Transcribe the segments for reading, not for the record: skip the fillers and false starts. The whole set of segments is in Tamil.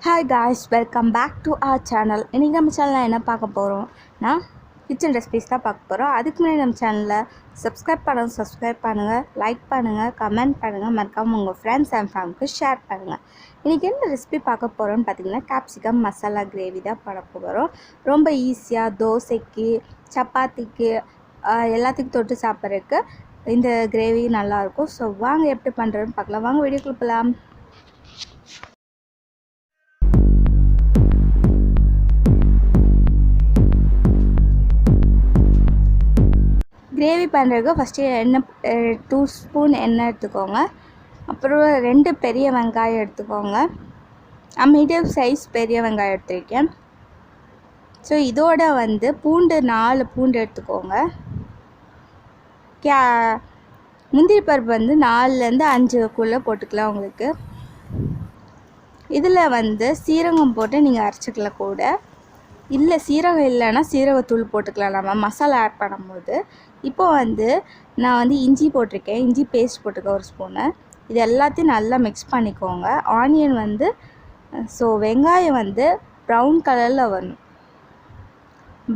Hi guys, welcome back to our channel. இன்றைக்கி நம்ம சேனலில் என்ன பார்க்க போகிறோம்னா கிச்சன் ரெசிபிஸ் தான் பார்க்க போகிறோம். அதுக்கு முன்னாடி நம்ம சேனலில் சப்ஸ்கிரைப் பண்ணுங்கள், லைக் பண்ணுங்கள், கமெண்ட் பண்ணுங்கள், மறக்காமல் உங்கள் ஃப்ரெண்ட்ஸ் அண்ட் ஃபேமிலிக்கு ஷேர் பண்ணுங்கள். இன்றைக்கி என்ன ரெசிபி பார்க்க போகிறோம்னு பார்த்தீங்கன்னா கேப்சிகம் மசாலா கிரேவி தான் பண்ண போகிறோம். ரொம்ப ஈஸியாக தோசைக்கு, சப்பாத்திக்கு எல்லாத்துக்கும் தொட்டு சாப்பிட்றதுக்கு இந்த கிரேவி நல்லாயிருக்கும். ஸோ வாங்க எப்படி பண்ணுறதுன்னு பார்க்கலாம். வாங்க வீடியோக்குள்ள போகலாம். கிரேவி பண்ணுறதுக்கு ஃபஸ்ட்டு எண்ணெய் 2 ஸ்பூன் எண்ணெய் எடுத்துக்கோங்க. அப்புறம் 2 பெரிய வெங்காயம் எடுத்துக்கோங்க. மீடியம் சைஸ் பெரிய வெங்காயம் எடுத்துருக்கேன். ஸோ இதோட பூண்டு 4 பூண்டு எடுத்துக்கோங்க. முந்திரி பருப்பு 4லேருந்து 5க்குள்ளே போட்டுக்கலாம். உங்களுக்கு இதில் சீரகம் போட்டு நீங்கள் அரைச்சிக்கலாம். கூட இல்லை சீரகம் இல்லைன்னா சீரகத்தூள் போட்டுக்கலாம் நம்ம மசாலா ஆட் பண்ணும்போது. இப்போது நான் இஞ்சி போட்டிருக்கேன். இஞ்சி பேஸ்ட் போட்டுக்கேன் 1 ஸ்பூனு. இது எல்லாத்தையும் நல்லா மிக்ஸ் பண்ணிக்கோங்க. ஆனியன் ஸோ வெங்காயம் ப்ரௌன் கலரில் வரணும்.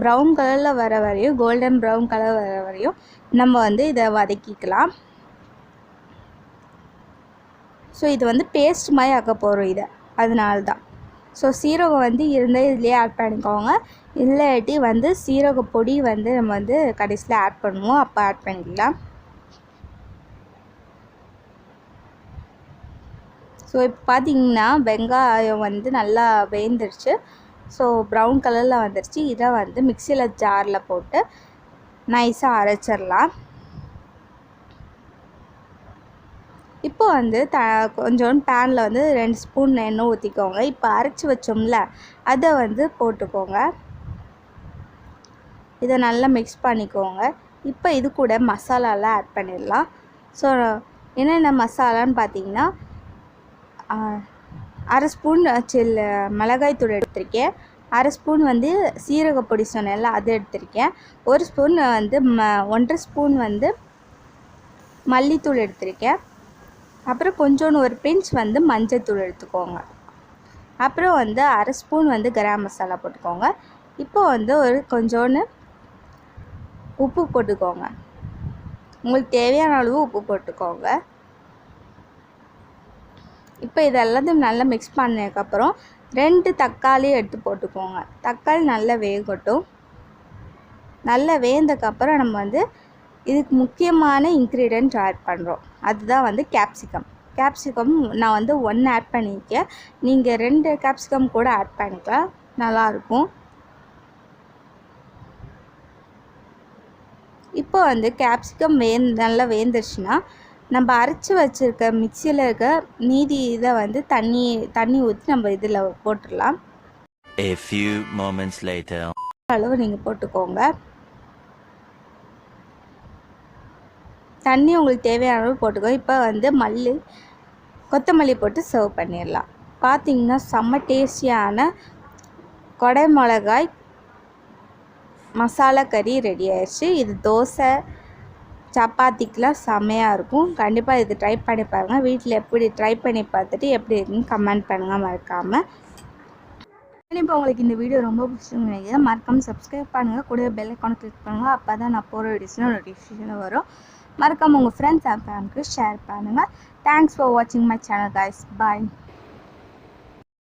ப்ரௌன் கலரில் வர வரையும், கோல்டன் ப்ரௌன் கலர் வர வரையும் நம்ம இதை வதக்கிக்கலாம். ஸோ இது பேஸ்ட் மாதிரி ஆக்க போகிறோம் இதை, அதனால தான். ஸோ சீரகம் இருந்தால் இதுலேயே ஆட் பண்ணிக்கோங்க. இல்லாட்டி சீரக பொடி நம்ம கடைசியில் ஆட் பண்ணுவோம், அப்போ ஆட் பண்ணிக்கலாம். ஸோ இப்போ பார்த்திங்கன்னா வெங்காயம் நல்லா வேந்துருச்சு. ஸோ ப்ரௌன் கலரில் வந்துருச்சு. இதை மிக்சியில் ஜாரில் போட்டு நைஸாக அரைச்சிடலாம். இப்போ கொஞ்சோண்டு பேனில் 2 ஸ்பூன் எண்ணெய் ஊற்றிக்கோங்க. இப்போ அரைச்சி வச்சோம்ல அதை போட்டுக்கோங்க. இதை நல்லா மிக்ஸ் பண்ணிக்கோங்க. இப்போ இது கூட மசாலாலாம் ஆட் பண்ணிடலாம். ஸோ என்னென்ன மசாலான்னு பார்த்தீங்கன்னா 1/2 ஸ்பூன் மிளகாய்த்தூள் எடுத்திருக்கேன். 1/2 ஸ்பூன் சீரகப்பொடி சொன்னேன்ல அது எடுத்திருக்கேன். 1 ஸ்பூன் 1/2 ஸ்பூன் மல்லித்தூள் எடுத்திருக்கேன். அப்புறம் கொஞ்சோண்டு ஒரு பிஞ்ச் மஞ்சத்தூள் எடுத்துக்கோங்க. அப்புறம் 1/2 ஸ்பூன் கரம் மசாலா போட்டுக்கோங்க. இப்போ ஒரு கொஞ்சோண்டு உப்பு போட்டுக்கோங்க. உங்களுக்கு தேவையான அளவு உப்பு போட்டுக்கோங்க. இப்போ இதெல்லாத்தையும் நல்லா மிக்ஸ் பண்ணதுக்கப்புறம் 2 தக்காளி எடுத்து போட்டுக்கோங்க. தக்காளி நல்லா வேகட்டும். நல்லா வேந்ததுக்கப்புறம் நம்ம இதுக்கு முக்கியமான இன்க்ரீடியன்ட் ஆட் பண்ணுறோம். அதுதான் கேப்சிகம். கேப்சிகம் நான் 1 ஆட் பண்ணியிருக்கேன். நீங்கள் 2 கேப்சிகம் கூட ஆட் பண்ணிக்கலாம், நல்லாயிருக்கும். இப்போ கேப்சிகம் நல்லா வேந்துருச்சுன்னா நம்ம அரைச்சி வச்சுருக்க மிக்சியில் இருக்க மீதி இதை தண்ணி ஊற்றி நம்ம இதில் போட்டுடலாம். A few moments later. அளவு நீங்கள் போட்டுக்கோங்க. தண்ணி உங்களுக்கு தேவையான அளவு போட்டுக்கோ. இப்போ கொத்தமல்லி போட்டு சர்வ் பண்ணிடலாம். பார்த்திங்கன்னா செம்ம டேஸ்டியான கொடை மிளகாய் மசாலா கறி ரெடி ஆயிடுச்சு. இது தோசை சப்பாத்திக்கெலாம் செம்மையாக இருக்கும். கண்டிப்பாக இது ட்ரை பண்ணி பாருங்கள். வீட்டில் எப்படி ட்ரை பண்ணி பார்த்துட்டு எப்படி இருக்குன்னு கமெண்ட் பண்ணுங்கள் மறக்காமல். கண்டிப்பாக உங்களுக்கு இந்த வீடியோ ரொம்ப பிடிச்சிருந்தீங்க. மறக்காமல் சப்ஸ்கிரைப் பண்ணுங்கள். கூட பெல் ஐக்கானை கிளிக் பண்ணுங்கள். அப்போ தான் நான் போகிற வீடியோஸ்லாம் நோட்டிஃபிகேஷன் வரும். மறக்காமல் உங்கள் ஃப்ரெண்ட்ஸ் அண்ட் ஃபேமிலிக்கு ஷேர் பண்ணுங்கள். தேங்க்ஸ் ஃபார் வாட்சிங் மை சேனல் கைஸ். பாய்.